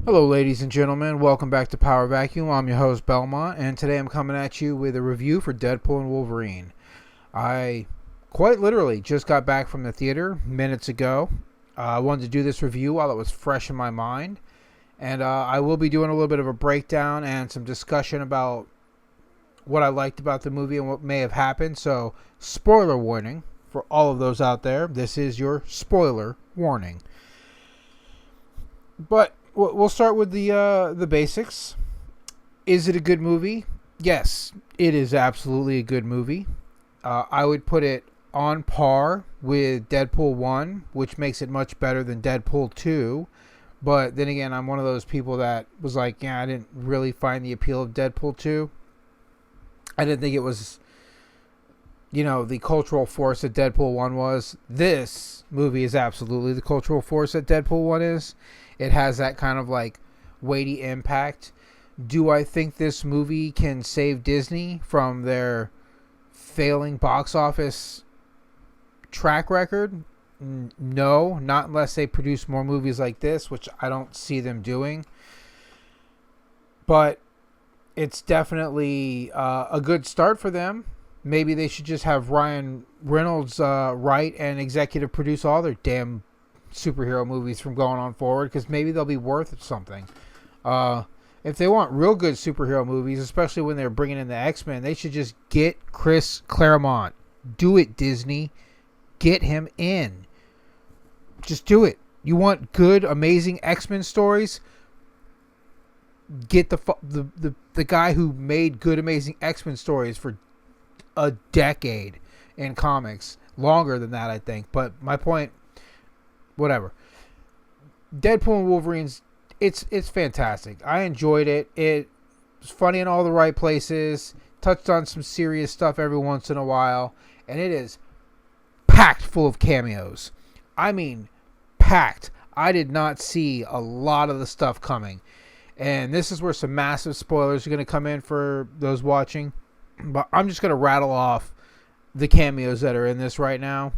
Hello, ladies and gentlemen. Welcome back to Power Vacuum. I'm your host, Belmont, and today I'm coming at you with a review for Deadpool and Wolverine. I quite literally just got back from the theater minutes ago. I wanted to do this review while it was fresh in my mind, and I will be doing a little bit of a breakdown and some discussion about what I liked about the movie and what may have happened. So, spoiler warning for all of those out there. This is your spoiler warning. But we'll start with the basics. Is it a good movie? Yes, it is absolutely a good movie. I would put it on par with Deadpool 1, which makes it much better than Deadpool 2. But then again, I'm one of those people that was like, yeah, I didn't really find the appeal of Deadpool 2. I didn't think it was, the cultural force that Deadpool 1 was. This movie is absolutely the cultural force that Deadpool 1 is. It has that kind of like weighty impact. Do I think this movie can save Disney from their failing box office track record? No, not unless they produce more movies like this, which I don't see them doing. But it's definitely a good start for them. Maybe they should just have Ryan Reynolds write and executive produce all their damn superhero movies from going on forward, because maybe they'll be worth something. If they want real good superhero movies, especially when they're bringing in the X-Men, they should just get Chris Claremont. Do it, Disney. Get him in. Just do it. You want good, amazing X-Men stories? Get the guy who made good, amazing X-Men stories for a decade in comics. Longer than that, I think. But my point, whatever. Deadpool and Wolverine's it's fantastic. I enjoyed it. It was funny in all the right places. Touched on some serious stuff every once in a while, and it is packed full of cameos. I mean, packed. I did not see a lot of the stuff coming, and this is where some massive spoilers are going to come in for those watching. But I'm just going to rattle off the cameos that are in this right now.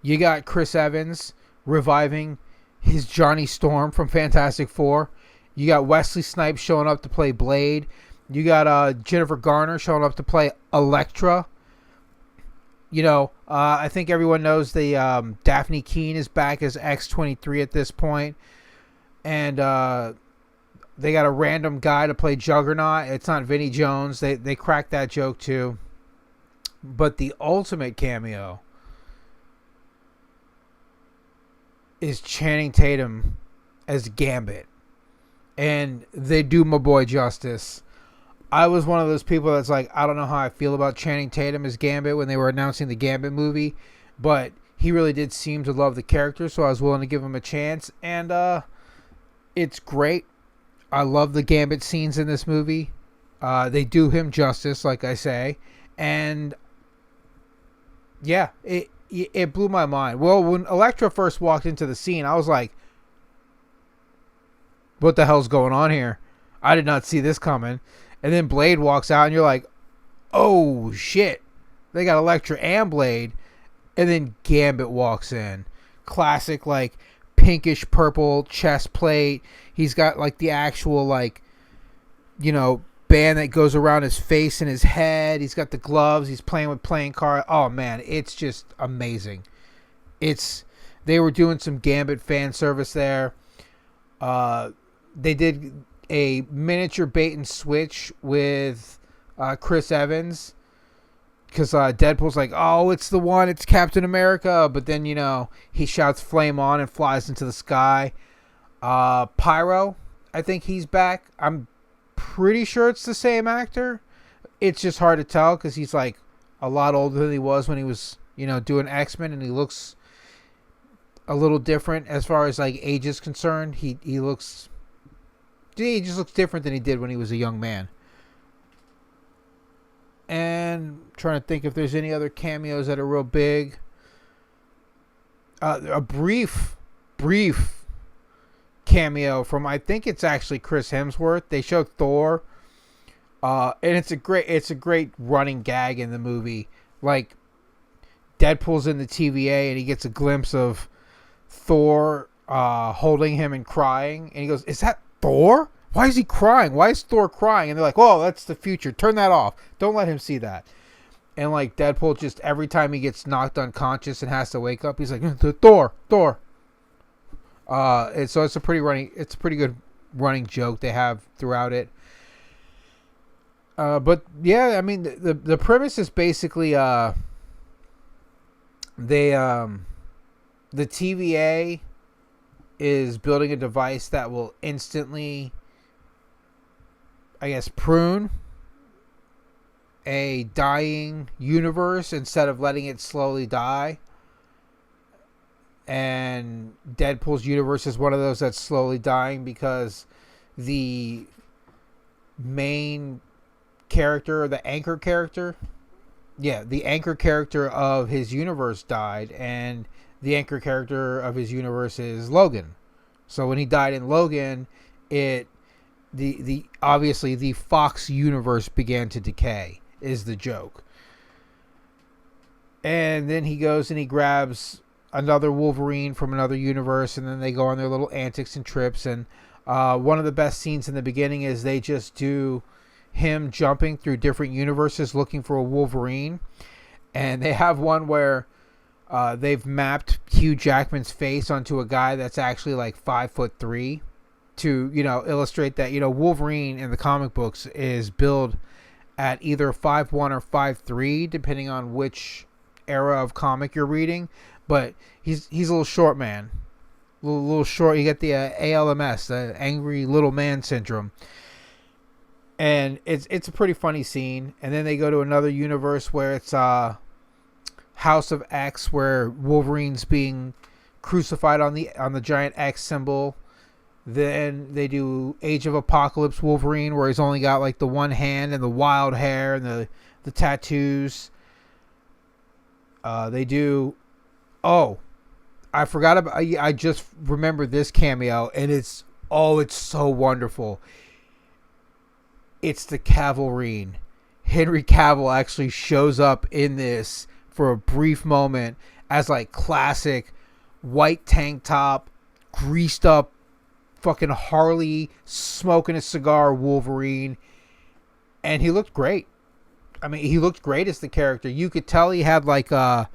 You got Chris Evans reviving his Johnny Storm from Fantastic Four. You got Wesley Snipes showing up to play Blade. You got Jennifer Garner showing up to play Elektra. I think everyone knows the Daphne Keane is back as X-23 at this point. And they got a random guy to play Juggernaut. It's not Vinnie Jones. They cracked that joke too. But the ultimate cameo is Channing Tatum as Gambit. And they do my boy justice. I was one of those people that's like, I don't know how I feel about Channing Tatum as Gambit when they were announcing the Gambit movie. But he really did seem to love the character, so I was willing to give him a chance. And it's great. I love the Gambit scenes in this movie. They do him justice, like I say. And yeah, it blew my mind. Well, when Elektra first walked into the scene, I was like, what the hell's going on here? I did not see this coming. And then Blade walks out, and you're like, oh, shit. They got Elektra and Blade. And then Gambit walks in. Classic, like, pinkish purple chest plate. He's got, like, the actual, like, band that goes around his face and his head. He's got the gloves. He's playing with playing cards. Oh man, it's just amazing. They were doing some Gambit fan service there. They did a miniature bait and switch with Chris Evans, because Deadpool's like, oh, it's the one, it's Captain America. But then he shouts "Flame on" and flies into the sky. Pyro, I think he's back. I'm pretty sure it's the same actor. It's just hard to tell because he's like a lot older than he was when he was doing X-Men, and he looks a little different as far as like age is concerned. He just looks different than he did when he was a young man. And I'm trying to think if there's any other cameos that are real big. A brief cameo from, I think it's actually Chris Hemsworth. They showed Thor, and it's a great running gag in the movie. Like, Deadpool's in the TVA and he gets a glimpse of Thor holding him and crying, and he goes, "Is that Thor? Why is he crying? Why is Thor crying?" And they're like, "Oh, that's the future. Turn that off. Don't let him see that." And like Deadpool, just every time he gets knocked unconscious and has to wake up, he's like, "Thor, Thor." So it's a pretty good running joke they have throughout it. But yeah, I mean the premise is basically the TVA is building a device that will instantly, I guess, prune a dying universe instead of letting it slowly die. And Deadpool's universe is one of those that's slowly dying because the main character, the anchor character, the anchor character of his universe died, and the anchor character of his universe is Logan. So when he died in Logan, the obviously the Fox universe began to decay, is the joke. And then he goes and he grabs another Wolverine from another universe, and then they go on their little antics and trips. And one of the best scenes in the beginning is they just do him jumping through different universes looking for a Wolverine. And they have one where they've mapped Hugh Jackman's face onto a guy that's actually like 5'3" to, illustrate that, Wolverine in the comic books is billed at either 5'1" or 5'3", depending on which era of comic you're reading. But he's a little short man, little short. You get the ALMS, the angry little man syndrome, and it's a pretty funny scene. And then they go to another universe where it's House of X, where Wolverine's being crucified on the giant X symbol. Then they do Age of Apocalypse Wolverine, where he's only got like the one hand and the wild hair and the tattoos. They do. Oh, I forgot about. I just remembered this cameo, and it's so wonderful. It's the Cavalrine. Henry Cavill actually shows up in this for a brief moment as like classic white tank top, greased up, fucking Harley smoking a cigar Wolverine, and he looked great. I mean, he looked great as the character. You could tell he had like the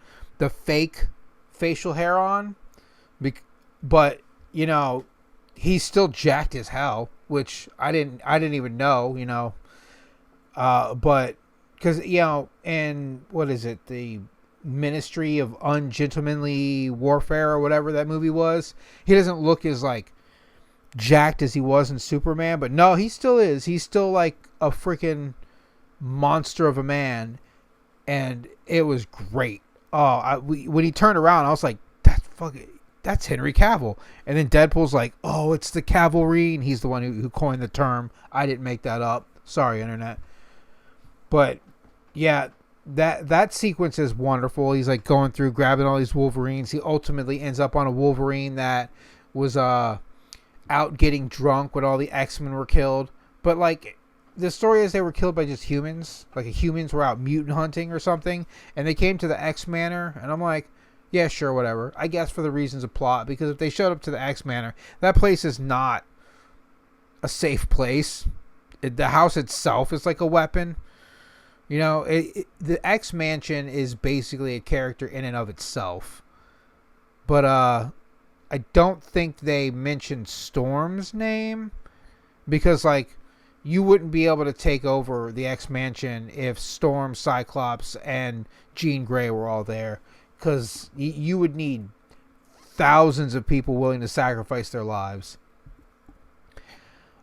fake facial hair on, but he's still jacked as hell, which I didn't even know, but because and what is it, the Ministry of Ungentlemanly Warfare or whatever that movie was, he doesn't look as like jacked as he was in Superman, but no, he still is. He's still like a freaking monster of a man, and it was great. When he turned around, I was like, that's Henry Cavill. And then Deadpool's like, oh, it's the Cavalrine. He's the one who coined the term. I didn't make that up. Sorry, internet. But yeah, that sequence is wonderful. He's like going through, grabbing all these Wolverines. He ultimately ends up on a Wolverine that was out getting drunk when all the X-Men were killed. But like, the story is they were killed by just humans. Like humans were out mutant hunting or something, and they came to the X Manor, and I'm like, yeah, sure, whatever. I guess for the reasons of plot, because if they showed up to the X Manor, that place is not a safe place. The house itself is like a weapon. The X Mansion is basically a character in and of itself. But I don't think they mentioned Storm's name, because like, you wouldn't be able to take over the X Mansion if Storm, Cyclops, and Jean Grey were all there, because you would need thousands of people willing to sacrifice their lives.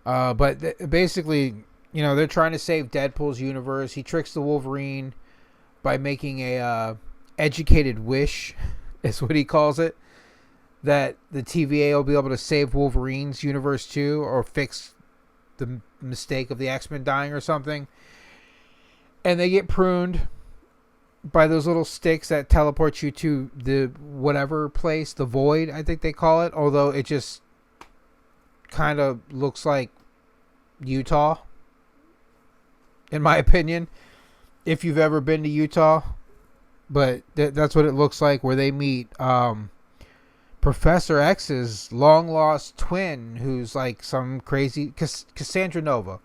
But basically, they're trying to save Deadpool's universe. He tricks the Wolverine by making a educated wish, is what he calls it, that the TVA will be able to save Wolverine's universe too, or fix the mistake of the X-Men dying or something. And they get pruned by those little sticks that teleport you to the whatever place, the void, I think they call it, although it just kind of looks like Utah, in my opinion, if you've ever been to Utah. But that's what it looks like, where they meet Professor X's long lost twin, who's like some crazy Cassandra Nova.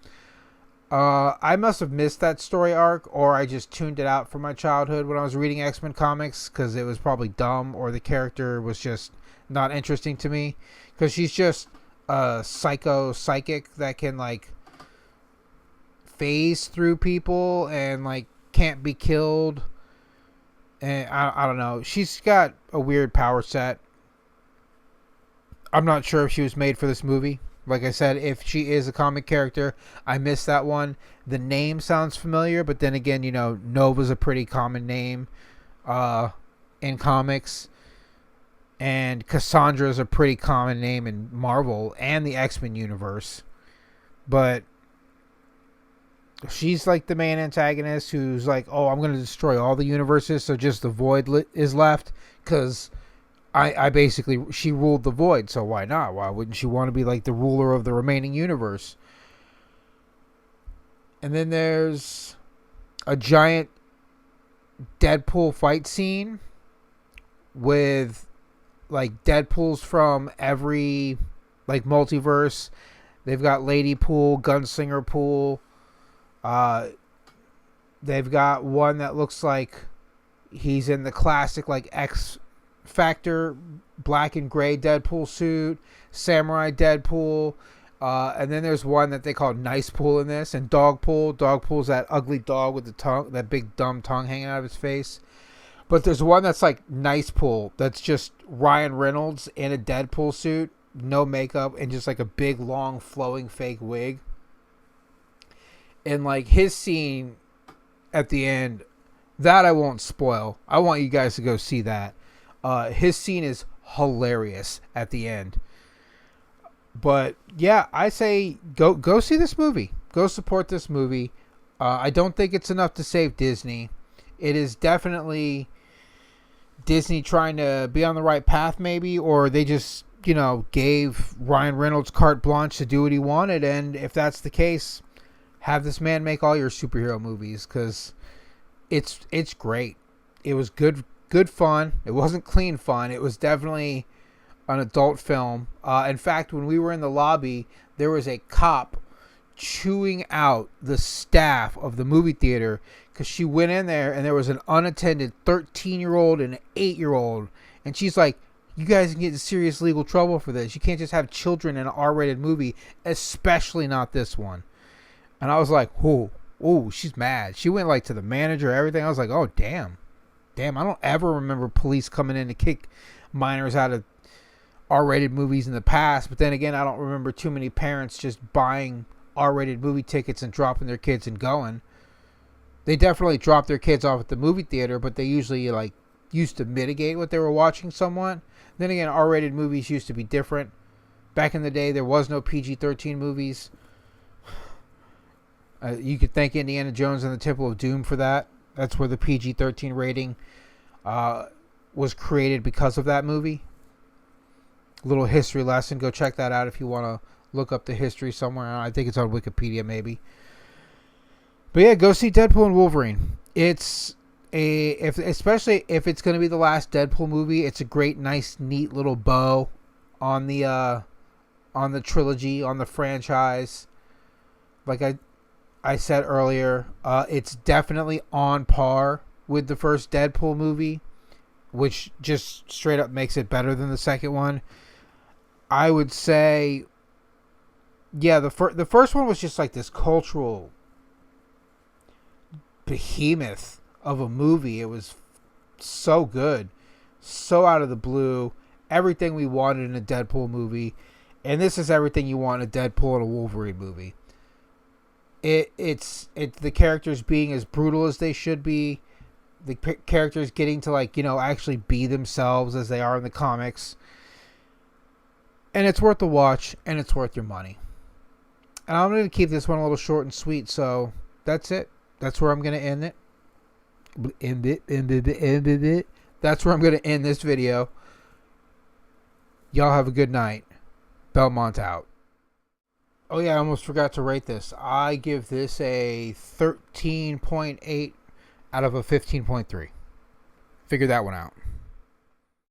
I must have missed that story arc, or I just tuned it out from my childhood when I was reading X-Men comics because it was probably dumb, or the character was just not interesting to me. Because she's just a psychic that can like phase through people and like can't be killed. And I don't know. She's got a weird power set. I'm not sure if she was made for this movie. Like I said, if she is a comic character, I missed that one. The name sounds familiar, but then again, you know, Nova's a pretty common name in comics. And Cassandra is a pretty common name in Marvel and the X-Men universe. But she's like the main antagonist who's like, oh, I'm going to destroy all the universes, so just the Void is left. Because I basically, she ruled the Void, so why not? Why wouldn't she want to be like the ruler of the remaining universe? And then there's a giant Deadpool fight scene with like Deadpools from every like multiverse. They've got Lady Pool, Gunslinger Pool. They've got one that looks like he's in the classic like X Factor black and gray Deadpool suit, Samurai Deadpool, and then there's one that they call Nice Pool in this, and Dog Pool. Dog Pool's that ugly dog with the tongue, that big dumb tongue hanging out of his face. But there's one that's like Nice Pool, that's just Ryan Reynolds in a Deadpool suit, no makeup, and just like a big long flowing fake wig. And like his scene at the end, that I won't spoil. I want you guys to go see that. His scene is hilarious at the end. But yeah, I say go see this movie. Go support this movie. I don't think it's enough to save Disney. It is definitely Disney trying to be on the right path, maybe, or they just, you know, gave Ryan Reynolds carte blanche to do what he wanted. And if that's the case, have this man make all your superhero movies, because it's great. It was good fun. It wasn't clean fun. It was definitely an adult film. In fact, when we were in the lobby, there was a cop chewing out the staff of the movie theater because she went in there and there was an unattended 13-year-old and an 8-year-old. And she's like, you guys can get in serious legal trouble for this. You can't just have children in an R-rated movie, especially not this one. And I was like, ooh, she's mad. She went like to the manager, everything. I was like, oh, damn, I don't ever remember police coming in to kick minors out of R-rated movies in the past. But then again, I don't remember too many parents just buying R-rated movie tickets and dropping their kids and going. They definitely dropped their kids off at the movie theater, but they usually like used to mitigate what they were watching somewhat. Then again, R-rated movies used to be different. Back in the day, there was no PG-13 movies. You could thank Indiana Jones and the Temple of Doom for that. That's where the PG-13 rating was created because of that movie. Little history lesson. Go check that out if you want to look up the history somewhere. I think it's on Wikipedia maybe. But yeah, go see Deadpool and Wolverine. Especially if it's going to be the last Deadpool movie, it's a great, nice, neat little bow on the trilogy, on the franchise. Like I said earlier, it's definitely on par with the first Deadpool movie, which just straight up makes it better than the second one. I would say, yeah, the first one was just like this cultural behemoth of a movie. It was so good, so out of the blue, everything we wanted in a Deadpool movie, and this is everything you want in a Deadpool and a Wolverine movie. It's the characters being as brutal as they should be, the characters getting to like, you know, actually be themselves as they are in the comics, and it's worth the watch, and it's worth your money. And I'm going to keep this one a little short and sweet, so that's it. That's where I'm going to end it. That's where I'm going to end this video. Y'all have a good night. Belmont out. Oh yeah, I almost forgot to rate this. I give this a 13.8 out of a 15.3. Figure that one out.